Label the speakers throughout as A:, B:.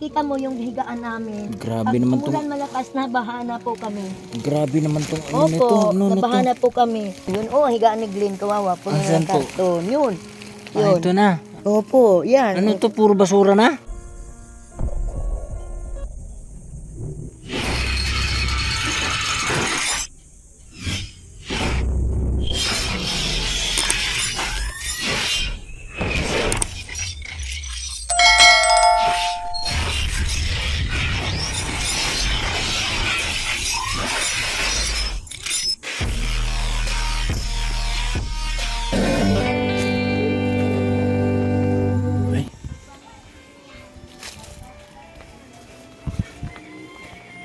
A: nakita mo yung higaan namin.
B: Grabe naman tong...
A: Umulan malakas na, bahana po kami.
B: Grabe naman tong... Ano nito?
A: Opo,
B: Ano nito?
A: nabahana po kami. Yun, higaan ni Glenn, kawawa po.
B: Asan po?
A: Karton. Yun.
B: Ah, ito na.
A: Opo, yan.
B: Ano to? Puro basura na?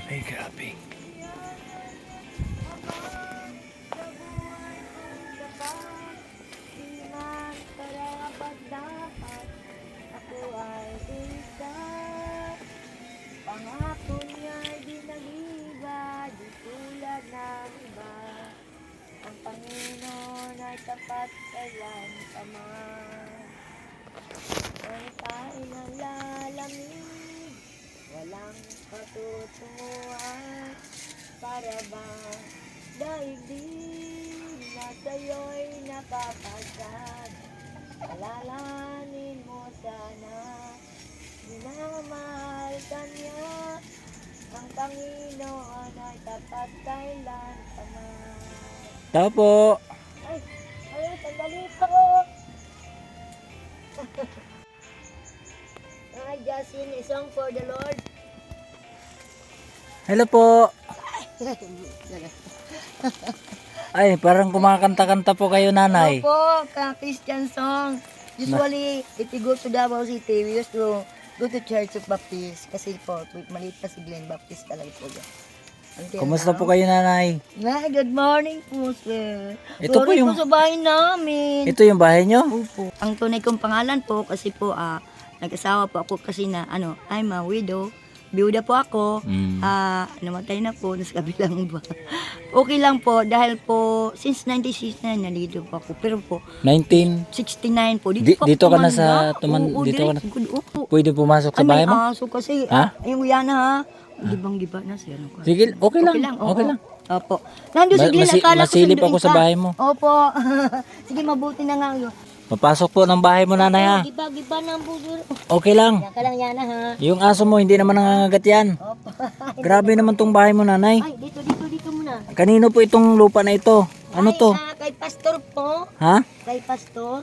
B: Ay, grabe.
A: Pangako niya'y di nag-iba, di tulad ng iba. Ang Panginoon ay tapat kailan pa man. Ang tayo nalalamig, walang patutunguhan. Para bang daigdig na sa'yo'y napapasad. Alalahanin mo sana, minamahal ka niya. Ang Panginoon ay tapat kailan pa man.
B: Tao po.
A: Ay, sandali po. Ay, Justin, a song for the Lord.
B: Hello po. Ay, parang kumakanta-kanta po kayo, nanay.
A: Opo, Christian song. Usually, if we go to Davao City, we used to go to Church of Baptist. Kasi po, maliit pa si Glenn Baptist talaga po.
B: Kumusta po kayo, nanay?
A: Good morning po, sir.
B: Ito po
A: Sorry
B: yung-
A: po sa bahay namin.
B: Ito yung bahay nyo?
A: Opo. Ang tunay kong pangalan po, kasi po, nag-asawa po ako kasi na, I'm a widow. Biyuda po ako.
B: Mm.
A: Namatay na po, nasa kabilang ba. Okay lang po, dahil po, since 96 na, nandito po ako. Pero po,
B: 19.
A: 69 po.
B: Dito
A: ako
B: ka na sa
A: tumanda. Oo,
B: dito ka na.
A: Opo.
B: Pwede pumasok sa bahay mo?
A: Aso kasi,
B: Ha?
A: yung yana ha. Gibang-giba na siya.
B: Sige, okay lang.
A: oo.
B: Okay lang.
A: Opo. Nandun si Glenn, akala ko
B: masilip
A: sunduin
B: ako sa
A: ka.
B: bahay mo.
A: Opo. Sige, mabuti na nga yun.
B: Papasok po ng bahay mo, nanay, ha?
A: Giba-giba na ang buso.
B: Okay lang.
A: Yan ka lang yana ha.
B: Yung aso mo, hindi naman nangangagat yan.
A: Opo.
B: Grabe naman tong bahay mo, nanay.
A: Ay, dito muna.
B: Kanino po itong lupa na ito? Ano to?
A: Kay pastor po.
B: Ha?
A: Kay pastor.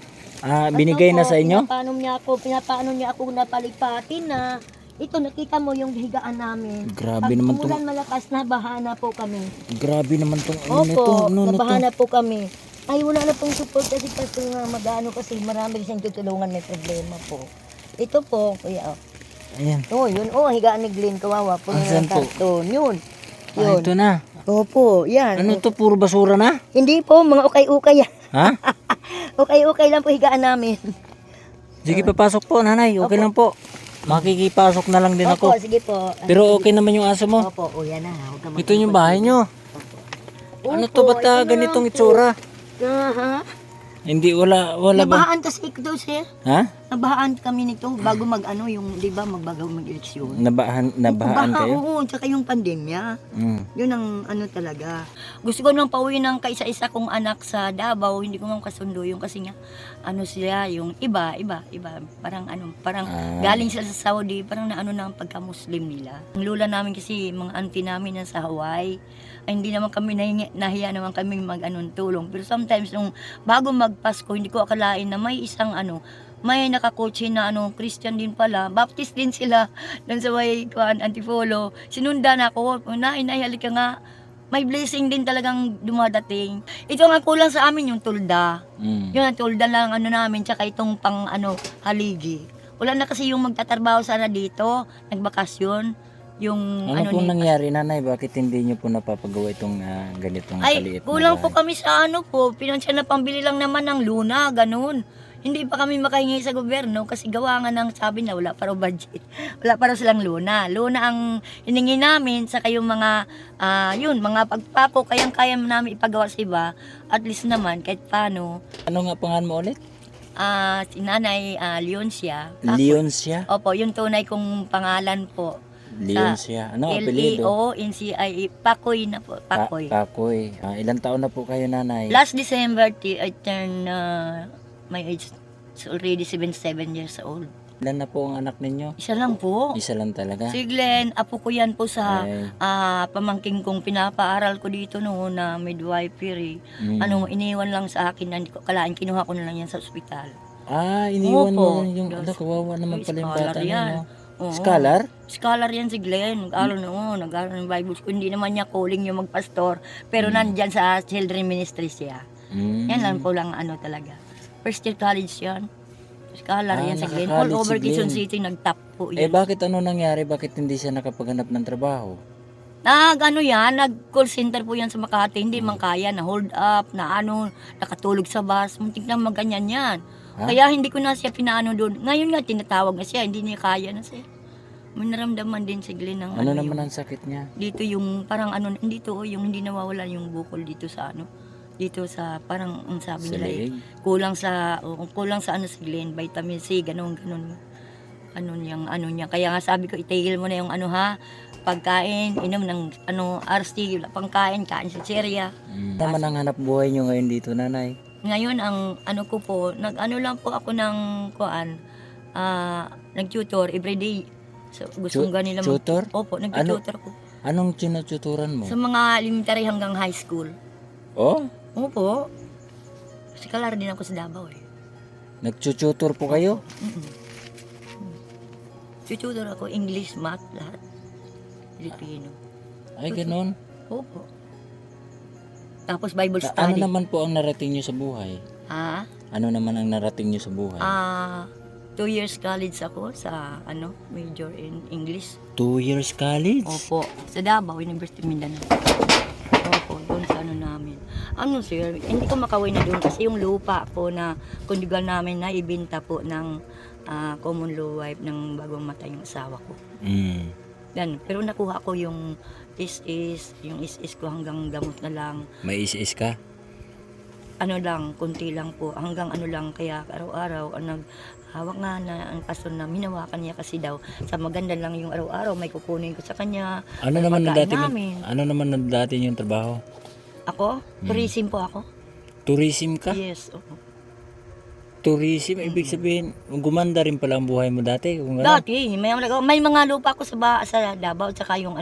B: Binigay na sa inyo?
A: Pinapaano niya ako napalipatin na. Ito, nakita mo yung higaan namin.
B: Grabe naman tong...
A: Umulan malakas na, bahana po kami.
B: Grabe naman tong... Ano nito?
A: Opo,
B: Ano nito?
A: nabahana po kami. Ay, wala na pong support kasi pastor nga mag-ano kasi marami siyang tutulungan, may problema po. Ito po, kuya.
B: Ayan.
A: Yun. Higaan ni Glenn, kawawa po.
B: Asan po?
A: Karton. Yun.
B: Ito na.
A: Opo, yan.
B: Ano to? Puro basura na?
A: Hindi po, mga ukay-ukay yan.
B: Ha?
A: Ukay-ukay lang po higaan namin.
B: Sige, papasok po, nanay. Okay lang po. Makikipasok na lang din
A: Opo,
B: ako.
A: sige po.
B: Pero okay naman yung aso mo.
A: Opo, yan na. Huwag ka
B: Ito yung bahay nyo. Ano to? Ba't ganitong itsura?
A: Ha?
B: Hindi, wala ba?
A: Nabahaan kasi ito, sir.
B: Ha?
A: Nabahaan kami nito bago yung, di ba, magbago mag-eleksyon.
B: Nabahaan kayo?
A: Oo, tsaka yung pandemya.
B: Mm.
A: Yun ang talaga. Gusto ko nang pauwi ng kaisa-isa kong anak sa Davao, hindi ko nang kasundo yung kasi nga, sila, yung iba, parang galing sila sa Saudi, parang na ang pagka-Muslim nila. Ang lula namin kasi, mga auntie namin na sa Hawaii, ay hindi naman kami nahiya naman kami tulong. Pero sometimes, nung bago magpasko, hindi ko akalain na may isang may nakakotse na Christian din pala, Baptist din sila, doon sa may Antipolo. Sinundan ako, halika nga, may blessing din talagang dumadating. Ito nga kulang sa amin yung tulda. Yun ang tulda lang namin, tsaka itong pang haligi. Wala na kasi yung magtatrabaho sana dito, nagbakasyon. Yung
B: Ano pong nangyari, nanay? Bakit hindi nyo po napapagawa itong ganitong kaliit na
A: kulang po
B: bahay?
A: kami sa pinansya na pambili lang naman ng luna, ganun. Hindi pa kami makahingi sa gobyerno kasi gawa nga ng sabi na wala pa raw budget. Wala pa raw silang luna. Luna ang hiningi namin sa kayong mga, mga pagpako, kayang-kaya namin ipagawa sa iba. At least naman, kahit paano.
B: Ano nga pangalan mo ulit?
A: Si Nanay Leoncia.
B: Leoncia?
A: Opo, yung tunay kong pangalan po.
B: Leoncia. Ano apelyido?
A: Leoncia. Pakoy na po. Pakoy.
B: Pakoy. Ilang taon na po kayo, nanay?
A: Last December, I turned my age is already 77 years old.
B: Ilan na po ang anak ninyo?
A: Isa lang po.
B: Isa lang talaga?
A: Si Glenn, apo ko yan po sa
B: Ay.
A: pamangking kong pinapaaral ko dito noon na midwifery. Iniwan lang sa akin na hindi ko kalain, kinuha ko na lang yan sa ospital.
B: Iniwan
A: Opo.
B: mo yung kawawa naman pala yung
A: Scholar
B: bata
A: yan.
B: niyo.
A: Oo.
B: Scholar?
A: Scholar yan si Glenn. Nag-aaral noon, nag-aaral ng Bible school. Hindi naman niya calling yung magpastor, pero nandyan sa children ministry siya. Yan lang po lang talaga. First year college yan. Scholar yan si Glenn. All
B: nakaka-college
A: over
B: si
A: Quezon
B: Glenn.
A: City, nag-top po yan.
B: Bakit ano nangyari? Bakit hindi siya nakapaghanap ng trabaho?
A: Nag-call center po yan sa Makati, hindi man kaya, na hold up, nakatulog sa bus, muntik na maganyan yan. Kaya hindi ko na siya pinaano doon. Ngayon nga, tinatawag na siya, hindi niya kaya na siya. May naramdaman din si Glenn ng
B: Ano naman ang sakit niya?
A: dito yung parang dito yung hindi nawawala yung bukol dito sa dito sa parang ang sabi
B: Sa
A: nila
B: leeg?
A: kulang sa si Glenn, vitamin C, ganun. Niya. Kaya nga sabi ko, itigil mo na yung pagkain, inom ng RC, pangkain, kain sa serya.
B: Tama nang hanap buhay niyo ngayon dito, nanay?
A: Ngayon, ang ko po, lang po ako ng nag-tutor everyday. So, gustong ganila
B: tutor?
A: Opo, nag-tutor ko.
B: Anong tinututuran mo?
A: Sa mga elementary hanggang high school.
B: Oh?
A: Opo. Kasi kalar din ako sa Davao eh.
B: Nagtututor po kayo?
A: Tutor ako, English, math, lahat. Filipino.
B: Ay, ganun.
A: Opo. Tapos Bible
B: Ano
A: study.
B: naman po ang narating niyo sa buhay? Ano naman ang narating niyo sa buhay?
A: 2 years college ako sa major in English.
B: 2 years college?
A: Opo, sa Davao, University of Mindanao. Opo, doon sa namin. Sir, hindi ko makawin na doon kasi yung lupa po na konjugal namin na ibenta po ng common law wife ng bagong matay yung asawa ko. Yan, pero nakuha ko yung is ko hanggang gamot na lang.
B: May is ka?
A: Kunti lang po, hanggang lang, kaya araw-araw, hawak nga na ang pastor na minawakan niya kasi daw, sa maganda lang yung araw-araw, may kukunin ko sa kanya.
B: Ano naman ang dati
A: namin.
B: Ano naman ang dati yung trabaho?
A: Ako? Tourism po ako.
B: Tourism ka?
A: Yes, oo.
B: Tourism, ibig sabihin, gumanda rin pala ang buhay mo dati. Kung ano?
A: Dati, may mga lupa ko sa Davao, tsaka yung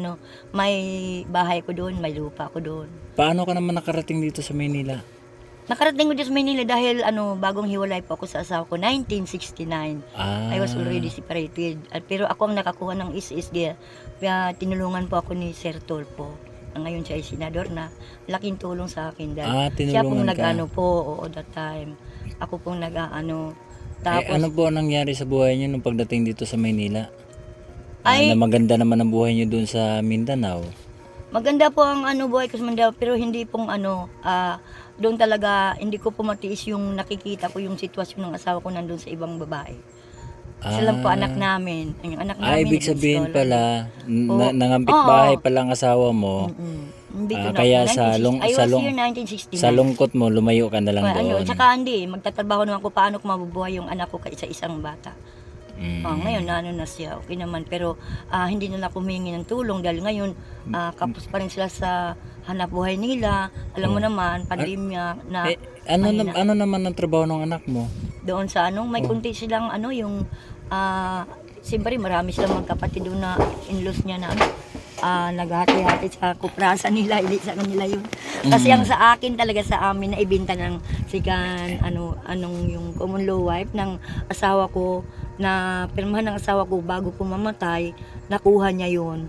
A: may bahay ko doon, may lupa ko doon.
B: Paano ka naman nakarating dito sa Maynila?
A: Nakarating ko dito sa Manila dahil bagong hiwalay po ako sa asawa ko, 1969. I was already separated. Pero ako ang nakakuha ng is-is. Kaya tinulungan po ako ni Sir Tolpo. Ngayon siya ay senador na. Laking tulong sa akin dahil siya pong
B: tinulungan ka?
A: po, that time. Ako pong Tapos,
B: ano po ang nangyari sa buhay niyo nung pagdating dito sa Maynila?
A: Ay-
B: Na maganda naman ang buhay niyo doon sa Mindanao.
A: maganda po ang buhay ko sa Mandaw, pero hindi pong doon talaga, hindi ko po matiis yung nakikita ko yung sitwasyon ng asawa ko nandun sa ibang babae. Sila lang po anak namin. Yung anak namin.
B: Ibig sabihin
A: nag-scholar.
B: pala, nangambit
A: Oo.
B: bahay pala ang asawa mo.
A: Hindi ko na.
B: Kaya sa
A: 1960 I was here 1969.
B: sa lungkot mo, lumayo ka na lang doon.
A: Tsaka hindi, magtatrabaho naman ko paano ko mabubuhay yung anak ko kaysa isang bata. Ngayon, na siya, okay naman. Pero hindi na ako humingi ng tulong dahil ngayon, kapos pa rin sila sa hanap buhay nila. Alam mo naman, pandemya na.
B: Ano naman ang trabaho ng anak mo?
A: Doon sa may kunti silang yung, siyempre marami silang magkapatid doon na in-laws niya na naghati-hati sa kuprasa nila, ili sa kanila yun. Kasi ang sa akin talaga sa amin na ibenta ng sikan, yung common law wife ng asawa ko, na pirmahan ng asawa ko bago po mamatay, nakuha niya yun.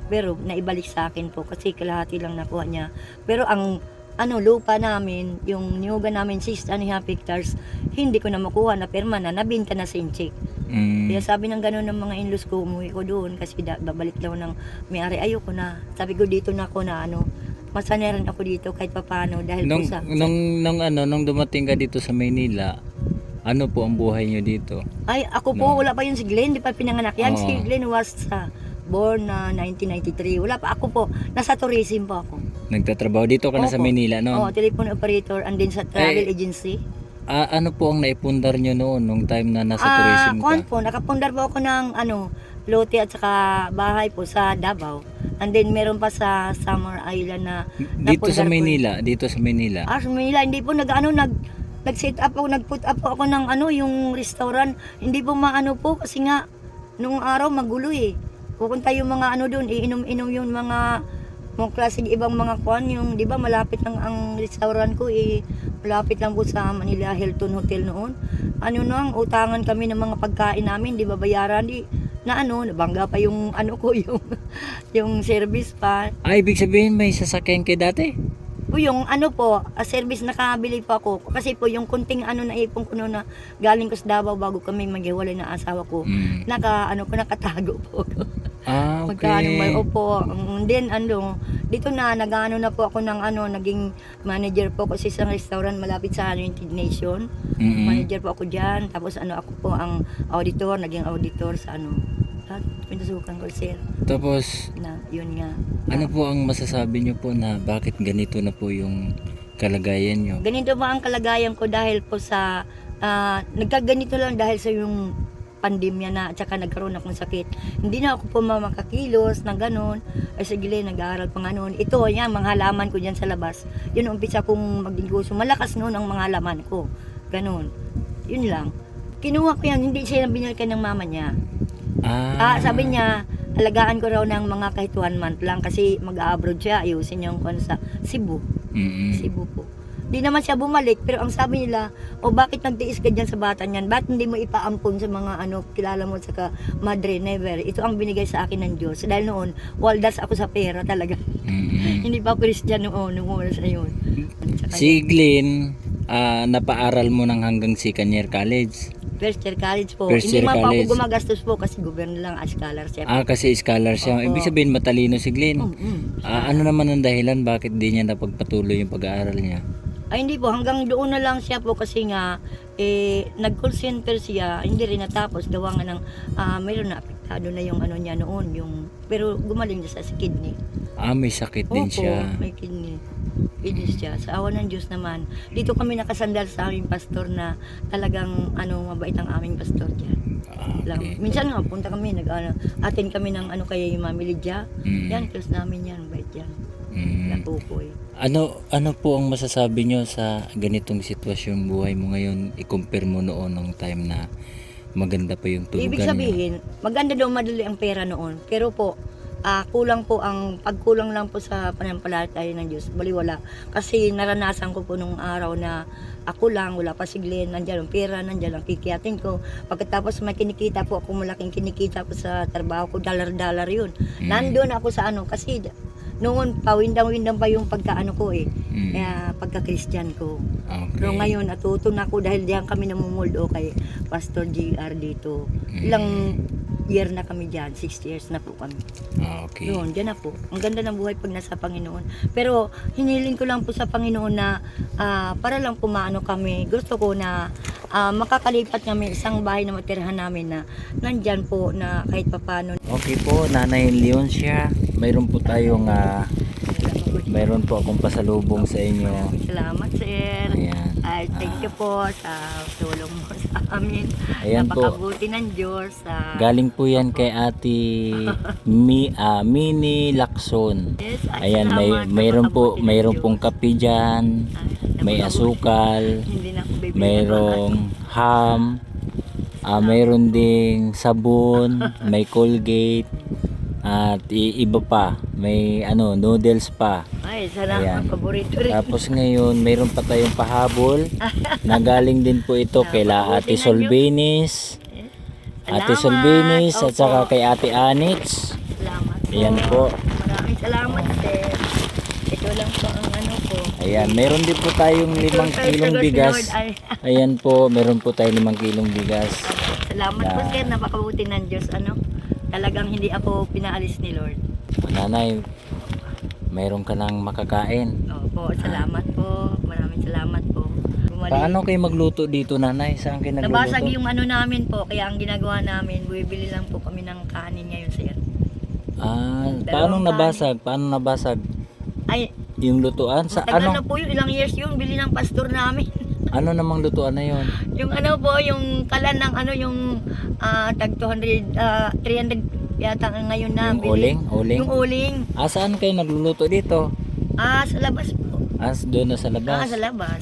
A: Pero naibalik sa akin po kasi kalahati lang nakuha niya. Pero ang lupa namin, yung niyuga namin 6.5 hectares, hindi ko na makuha na pirma na, nabinta na sa inchik. Kaya sabi ng gano'n ng mga in-laws ko, umuwi ko doon kasi babalik daw ng may-ari. Ayoko na. Sabi ko dito na ako na masanayan ako dito kahit papano dahil
B: Nung,
A: po sa...
B: nung dumating ka dito sa Maynila, ano po ang buhay niyo dito?
A: Ay, ako po, wala pa yun si Glenn, di pa pinanganak yan.
B: Oo.
A: Si Glenn was born na 1993. Wala pa, ako po, nasa tourism po ako.
B: Nagtatrabaho dito ka na sa
A: Opo.
B: Maynila, no?
A: Oo, telephone operator and then sa travel agency.
B: ano po ang naipundar nyo noon nung time na nasa tourism
A: kuwan
B: ka?
A: po, nakapundar po ako ng lote at saka bahay po sa Davao. And then meron pa sa Summer Island na
B: Dito sa
A: napundar po.
B: Maynila, dito sa Maynila.
A: Sa Manila, hindi po nag-set up ako, nag-put up po ako ng yung restaurant. Hindi po maano po kasi nga nung araw magulo eh. Pupunta yung mga doon, iinom-inom yung mga klase ibang mga kwan, yung 'di ba malapit lang ang restaurant ko malapit lang po sa Manila Hilton Hotel noon. Nang utangan kami ng mga pagkain namin, 'di ba bayaran nabangga pa yung ko yung service pa.
B: Ibig sabihin may sasakyan kayo dati?
A: Po yung service nakabili po ako kasi po yung kunting naipon ko noon na galing ko sa Davao bago kami maghiwalay na asawa ko. Nakatago po ako.
B: Okay.
A: May upo. Then dito na nagano na po ako ng naging manager po kasi sa restaurant malapit sa United Nation. Manager po ako diyan. Tapos ako po ang auditor, naging auditor sa pinasukan ko sir.
B: Tapos
A: Yun nga.
B: ano po ang masasabi nyo po na bakit ganito na po yung kalagayan nyo?
A: Ganito ba ang kalagayan ko dahil po sa nagkaganito lang dahil sa yung pandemya na at saka nagkaroon akong sakit. Hindi na ako po makakakilos na gano'n. Ay sige, nag-aaral pa nga noon. Ito, mga halaman ko dyan sa labas. Yun ang umpisa kong magnegosyo. Malakas noon ang mga halaman ko. Gano'n. Yun lang. Kinuha ko yan, hindi siya binalikan ng mama niya. Sabi niya, alagaan ko raw ng mga kahit 1 month lang kasi mag-abroad siya. Ayusin yung sa Cebu. Cebu po. Di naman siya bumalik, pero ang sabi nila, bakit nagtiis ka dyan sa bata niyan? Ba't hindi mo ipaampon sa mga kilala mo sa madre? Never. Ito ang binigay sa akin ng Diyos. Dahil noon, waldas ako sa pera talaga. Hindi pa Christian noon, nung oras na yun.
B: Si Glenn, napaaral mo ng hanggang Second Year College?
A: First year college po.
B: First
A: Hindi
B: year
A: man po ako
B: college.
A: gumagastos po kasi gobyerno lang as scholarship.
B: Kasi scholar siya.
A: Opo.
B: Ibig sabihin matalino si Glenn.
A: Mm-mm.
B: Ano naman ang dahilan bakit di niya napagpatuloy yung pag-aaral niya?
A: Ay hindi po, hanggang doon na lang siya po kasi nga nag-call center siya, hindi rin natapos gawa nga ng mayroon na apektado na yung niya noon, pero gumaling siya sa kidney.
B: May sakit din siya.
A: May kidney siya. Sa awa ng Diyos naman. Dito kami nakasandal sa aming pastor na talagang mabait ang aming pastor diyan. Lang.
B: Okay.
A: Minsan nga punta kami, attend kami ng kaya yung Mami Lydia. Yan, close namin yan, bait yan. Natukoy.
B: Ano po ang masasabi nyo sa ganitong sitwasyon buhay mo ngayon? I-compare mo noon ng time na maganda pa yung tulugan
A: Ibig sabihin, maganda daw madali ang pera noon. Pero po, kulang po pagkulang lang po sa panampalataya ng Diyos, baliwala. Kasi naranasan ko po nung araw na ako lang, wala pa si Glenn, nandiyan ang pera, nandiyan ang kikiatin ko. Pagkatapos may kinikita po ako, malaking kinikita po sa trabaho ko, dollar yun. Nandun ako sa kasi noon pa, windang-windang pa yung pagkaano ko kaya pagka-Christian ko.
B: Okay.
A: Pero ngayon, natuto na ako dahil diyan kami namumuldo kay Pastor JR dito. Ilang year na kami diyan, 6 years na po kami.
B: Okay.
A: Yun, diyan na po. Ang ganda ng buhay pag nasa Panginoon. Pero hiniling ko lang po sa Panginoon na para lang pumaano kami. Gusto ko na makakalipat kami isang bahay na matirahan namin na nandyan po na kahit papano.
B: Okay po, Nanay Leoncia, mayroon po tayong mayroon po akong pasalubong sa inyo.
A: Salamat, sir.
B: Ayan.
A: Thank you po sa tulong mo sa amin.
B: Ayan po.
A: Napakabuti ng Diyos.
B: Galing po yan kay Ate Mini Lacson.
A: Yes,
B: Ayan,
A: salamat.
B: mayroon
A: Napakabuti ng
B: pong
A: Diyos.
B: kape dyan, may asukal,
A: Hindi na ako bibili.
B: mayroong ham, mayroon ding sabon, may Colgate, at iba pa, may noodles pa.
A: Ay, salamat.
B: Ayan.
A: Paborito rin.
B: Tapos ngayon, mayroon pa tayong pahabol. Nagaling din po ito kay Ate Solvenis. Ate
A: Salamat.
B: Solvenis at
A: Opo.
B: saka kay Ate Anits.
A: Salamat po.
B: Ayan po.
A: Maraming salamat, sir. Ito lang po ang po.
B: Ayan, meron din po tayong 5 kilong bigas. Ayan po, meron po tayong 5 kilong bigas.
A: Salamat po, sir. Napakabuti ng Diyos. Talagang hindi ako pinaalis ni Lord.
B: Nanay, mayroon ka nang makakain.
A: Opo, salamat po. Maraming salamat po. Bumalik.
B: Paano kayo magluto dito, Nanay? Saan kayo nagluluto?
A: Nabasag yung namin po, kaya ang ginagawa namin, bumibili lang po kami ng kanin ngayon, sir.
B: Paano nabasag? Paano nabasag?
A: Ay,
B: Yung lutuan? Sa
A: tagal
B: ano?
A: na po yun, ilang years yun, bili ng pastor namin.
B: Ano namang lutuan na yon?
A: Yung ano po, yung kalan ng ano, yung tag 200, 300 yata ngayon na.
B: Yung uling? Uling?
A: Yung uling.
B: Saan kayo nagluluto dito?
A: Sa labas po.
B: Doon na sa labas?
A: Sa labas.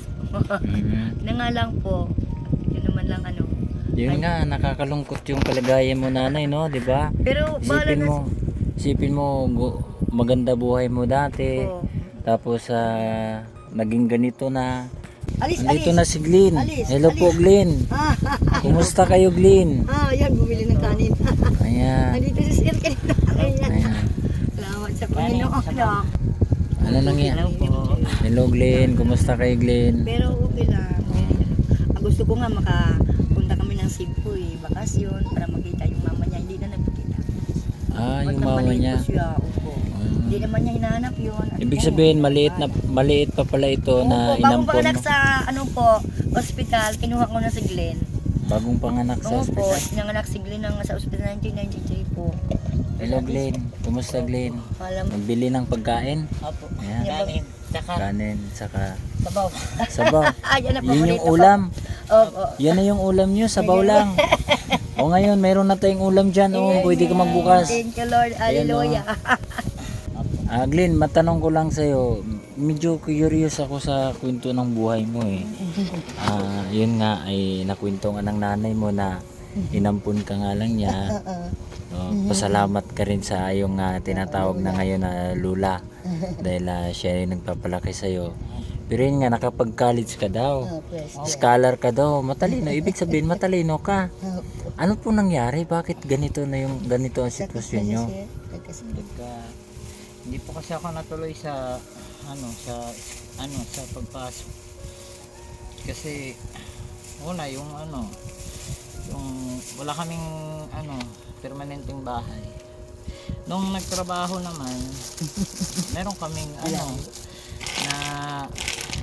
B: Mhm.
A: Na nga lang po. Yun naman lang ano.
B: Yun nga, nakakalungkot yung kalagayan mo nanay, no? Di ba?
A: Pero bahala
B: Isipin
A: na.
B: mo, isipin mo, maganda buhay mo dati.
A: Po.
B: Tapos, naging ganito na.
A: Alis,
B: Nandito
A: alis.
B: na si Glenn.
A: Alis,
B: Hello po, Glenn.
A: Ah,
B: Kumusta kayo, Glenn?
A: yan, bumili ng kanin.
B: Ayan.
A: Nandito si Sir kanina. Ayan.
B: Ayan.
A: Salamat sa Panginoon.
B: Ano nangyari? Hello, Glenn. Kumusta kayo, Glenn?
A: Pero okay lang. Gusto ko nga makapunta kami ng Cebu bakasyon para makita yung mama niya. Hindi na nagkita.
B: Yung mama niya.
A: Siya, opo. Hindi naman niya hinahanap yun.
B: Ibig sabihin, maliit pa pala ito na
A: Opo, bagong
B: inampon
A: panganak
B: mo.
A: sa ano po, hospital, kinuha ko na si Glenn.
B: Bagong panganak sa
A: Opo,
B: ospital.
A: sinanganak si Glenn sa hospital 1993 po.
B: Hello, Glenn. Kumusta, Glenn?
A: Alam,
B: Nagbili ng pagkain?
A: opo.
B: Ayan.
A: Saka,
B: Kanin, saka
A: sabaw.
B: sabaw.
A: Ayan na po.
B: Yun yung ulam.
A: Opo.
B: Yan na yung ulam nyo, sabaw lang. O ngayon, mayroon na tayong ulam dyan. O, pwede ka magbukas.
A: Thank you Lord, hallelujah.
B: Glenn, matanong ko lang sa'yo. Medyo curious ako sa kwento ng buhay mo eh. Yun nga ay nakwento nga ng nanay mo na inampun ka nga lang niya. Pasalamat ka rin sa iyong tinatawag na ngayon na lula dahil siya ay nagpapalaki sa'yo. Pero yun nga, nakapag-college ka daw. Scholar ka daw. Matalino. Ibig sabihin, matalino ka. Ano po nangyari? Bakit ganito ang sitwasyon nyo?
C: Hindi po kasi ako natuloy sa pagpasok. Kasi una yung wala kaming permanenteng bahay. Nung nagtrabaho naman, meron kaming na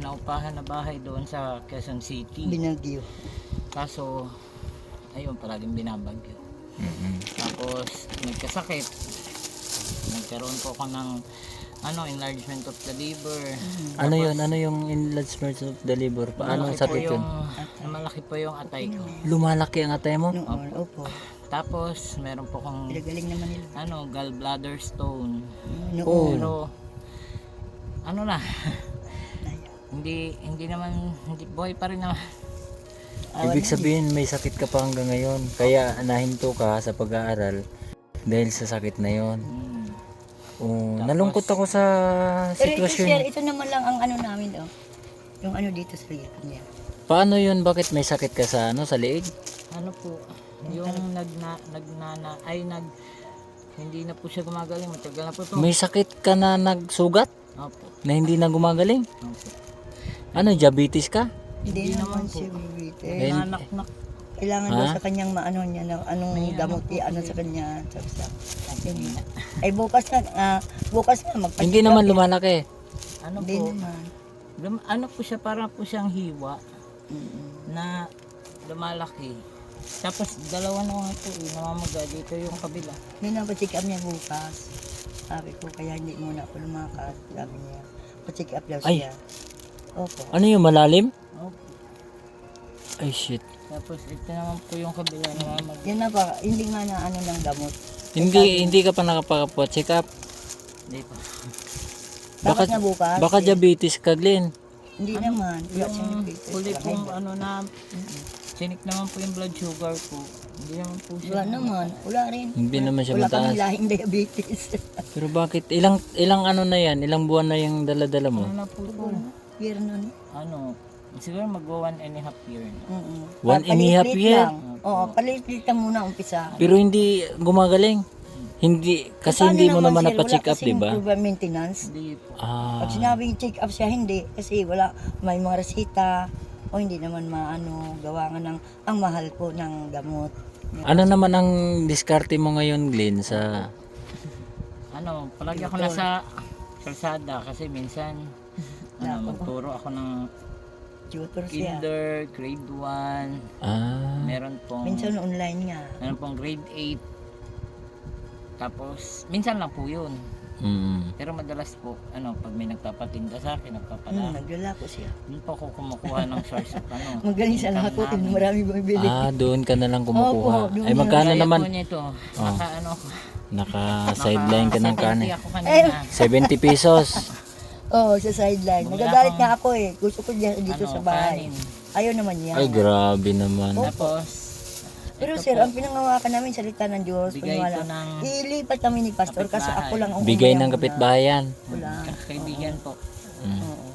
C: naupahan na bahay doon sa Quezon City.
A: Binagyo.
C: Kaso ayun, palaging binabagyo. Tapos nagkasakit. Nagkaroon po ako ng enlargement of the liver.
B: Ano yun? Ano yung enlargement of the liver? Paano sakit yun?
C: Malaki po yung atay ko.
B: Lumalaki ang atay mo?
A: Noon, opo.
C: Tapos meron po akong
A: Pinagaling naman nila.
C: gallbladder stone.
B: Oh.
C: Pero hindi buhay pa rin naman.
B: Ibig sabihin may sakit ka pa hanggang ngayon. Kaya nahinto ka sa pag-aaral dahil sa sakit na yon. Nalungkot ako sa
A: Pero ito sir,
B: sitwasyon.
A: ito naman lang ang ano namin yung ano dito sa niya.
B: Paano yun? Bakit may sakit ka sa sa liig?
C: Yung hindi na po siya gumagaling, matagal na po ito.
B: May sakit ka na nagsugat
C: Opo.
B: na hindi na gumagaling?
C: Opo.
B: Diabetes ka?
A: Hindi naman
C: po.
A: siya
B: Eh,
C: Nanak-nak.
A: kailangan
B: Ha?
A: daw sa kanyang maano niya na anong gamot sa kanya. Yun. Ay bukas na magpa-check
B: Hindi
A: up
B: naman
A: yan.
B: lumalaki.
A: Hindi naman.
C: Po siya, para po siyang hiwa na lumalaki. Tapos dalawa na nga po, namamaga dito yung kabila.
A: Minapa-check up niya bukas. Sabi ko kaya hindi muna ako lumakad. Sabi niya, pa-check up daw
B: Ay.
A: siya. Opo.
B: Ano yung malalim?
C: Opo.
B: Ay shit.
C: Tapos ito naman po yung kabila, namamaga.
A: Yan na pa, hindi nga na ano ng gamot.
B: Hindi ka pa nakapag-check up.
C: Hindi pa.
A: Bakit na bukas?
B: Baka diabetes ka, Glenn.
A: Hindi naman. Wala siyang
C: Yung
A: diabetes.
C: huli
A: Wala
C: pong
A: nga.
C: sinik naman po yung blood sugar ko. Hindi naman po siya.
A: Wala naman. Wala rin.
B: Hindi naman siya
A: Wala
B: mataas.
A: kaming lahing diabetes.
B: Pero bakit? Ilang ano na yan? Ilang buwan na yung dala-dala mo?
C: Ano na po ito?
A: Year nun.
C: Siguro mag-1.5 year na.
B: One and a half year?
A: Oo, palilit lang muna umpisa.
B: Pero hindi gumagaling. Hindi, kasi hindi mo naman napacheck up, di ba?
A: Wala maintenance.
C: Hindi po.
A: Pag sinabing check up siya, hindi. Kasi may mga resita. O hindi naman gawa nga ng, ang mahal po ng gamot.
B: Ano naman ang diskarte mo ngayon, Glenn, sa...
C: Palagi ako nasa kalsada kasi minsan magturo ako ng
A: Tutor siya.
C: kinder, grade 1, meron pong
A: Minsan online nga.
C: grade 8. Tapos minsan lang po 'yun. Pero madalas po, pag may nagpapatinda sa akin, nagpapadala.
A: Nagdala ko siya.
C: Hindi po ako kumukuha ng source of
A: Magaling sa
C: income
A: lako,
C: namin.
A: marami bumibili.
B: Doon ka na lang kumukuha.
A: Opo, doon
B: Ay,
A: na
B: magkano
C: Gaya
B: naman?
C: po nito,
B: Naka-sideline ka ng kanin.
C: ako kanina.
B: 70 pesos.
A: Oo, sa sideline.
C: Bumili
A: Nagagalit
C: ako.
A: nga ako eh. Gusto ko dito sa bahay.
C: Kanin.
A: Ayaw naman niya.
B: Ay, grabe naman.
C: Tapos,
A: Pero
C: ito
A: sir,
C: po,
A: ang pinangawakan namin salita ng Diyos,
C: bigay
A: paniwala.
C: ko ng
A: Ilipat kami ni pastor kasi
C: kapitbahay.
A: ako lang ang
B: Bigay ng
A: umayang
B: kapitbahayan.
A: Wala.
C: kaibigan po.
A: Oo.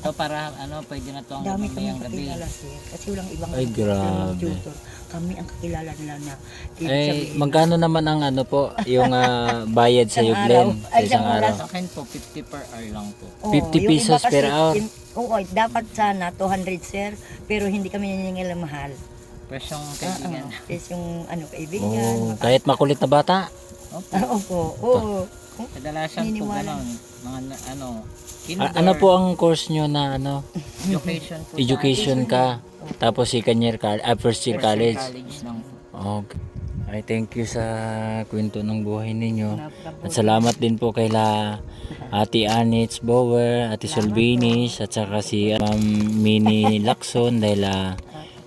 C: So para pwede na to ang
A: Dami kami
C: mamayang gabi.
A: kakilala sir. Kasi walang ibang
B: Ay, grabe.
A: tutor. Kami ang kakilala nila na ibig
B: Eh,
A: sabihin,
B: magkano naman ang po, yung bayad sa
A: Isang
B: Glenn
A: araw.
B: sa
A: Ay,
B: isang
A: isang
B: araw?
C: Sa akin po, 50 per hour lang po.
A: oo,
B: 50
A: yung
B: pesos
A: iba kasi,
B: per hour.
A: Oo, dapat sana 200 sir, pero hindi kami naningil ng mahal.
C: Presyong kaibigan.
A: Is yung kaibigan.
B: Oh, kahit makulit na bata.
A: Opo, oo.
C: Kadalasan po
A: Naniniwala.
C: ganon. Mga kinder,
B: Ano po ang course nyo na
C: education po.
B: education ka, tapos second year first year college.
C: College lang po.
B: Okay. Ay, thank you sa kwento ng buhay ninyo.
A: Napaka-
B: At salamat din po kay Ate Anits Bower, Ate Solvinis, at saka si Ma'am Minnie Lacson dahil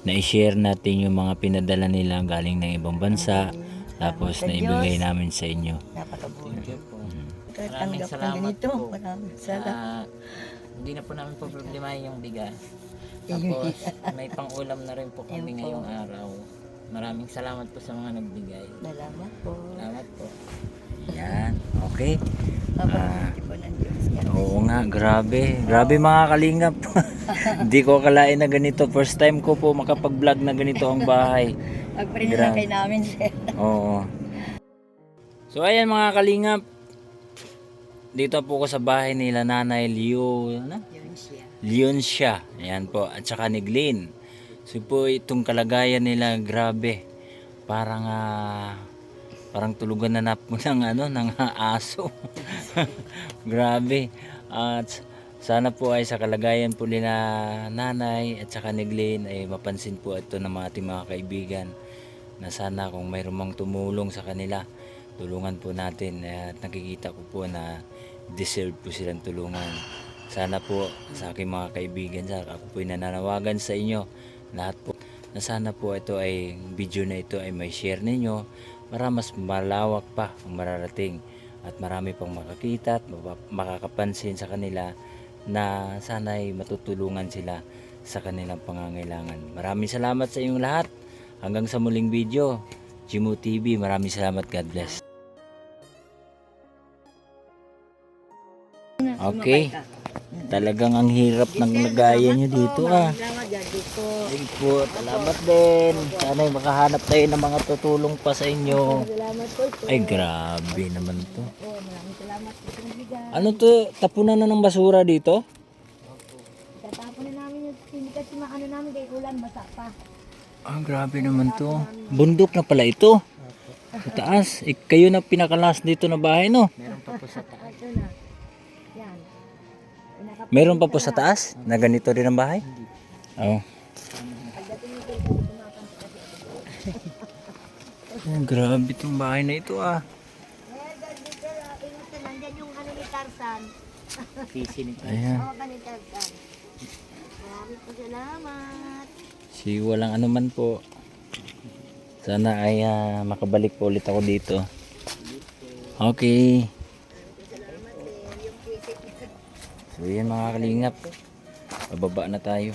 B: na-share natin yung mga pinadala nila galing ng ibang bansa. Tapos naibigay namin sa inyo.
A: Napakabuti.
C: Thank you po.
A: Tanggap
C: Maraming
A: ng
C: salamat
A: ganito.
C: po.
A: Maraming salamat.
C: Hindi na po namin po problema yung bigas. Tapos may pang-ulam na rin po kami
A: Ayun po.
C: ngayong araw. Maraming salamat po sa mga nagbigay.
A: Salamat po.
C: Salamat po.
B: Yan. Okay.
A: Papabuti po ng Diyos.
B: Oo nga, grabe. Grabe mga kalingap. Hindi ko akalain na ganito. First time ko po makapag-vlog na ganito ang bahay.
A: Pagparinig lang kayo namin sir.
B: Oo. So ayan mga kalingap. Dito po ko sa bahay nila Nanay
A: Yun siya.
B: Leoncia. Ayan po. At saka ni Glenn. So po itong kalagayan nila, grabe. Parang parang tulugan na po ng aso. Grabe. At sana po ay sa kalagayan po nila nanay at saka ni Glenn ay mapansin po ito ng ating mga kaibigan na sana kung mayroong mang tumulong sa kanila, tulungan po natin. At nakikita ko po na deserve po silang tulungan. Sana po sa aking mga kaibigan, ako po nananawagan sa inyo lahat po na sana po ito ay video na ito ay may share ninyo para mas malawak pa ang mararating at marami pang makakita at makakapansin sa kanila na sana ay matutulungan sila sa kanilang pangangailangan. Maraming salamat sa inyong lahat. Hanggang sa muling video. Jimo TV, maraming salamat. God bless. Okay. Talagang ang hirap ng lagayan nyo dito
A: Salamat dyan dito.
B: Thank you. Salamat din. Sana ay makahanap tayo ng mga tutulong pa sa inyo.
A: Salamat po ito.
B: Ay grabe naman to.
A: Maraming salamat po sa nagbigay.
B: Ano to? Tapunan na ng basura dito?
A: Tatapon na namin yung sinikat si maano namin kay ulan, basa pa.
B: Ah, grabe naman to. Bundok na pala ito. Sa taas. Kayo na pinakalas dito na bahay, no?
C: Meron pa po sa taas.
A: Ito na. Yan.
B: Meron pa po sa taas na ganito rin ang bahay? Oo. Oh, grabe itong bahay na ito
A: Ingat na nandyan yung ano ni Tarzan.
C: Sisi nito.
B: Ayan.
A: Hawakan ni Tarzan. Maraming po salamat.
B: Si walang ano man po. Sana ay makabalik po ulit ako dito. Okay. So yan mga kalingap. Bababa na tayo.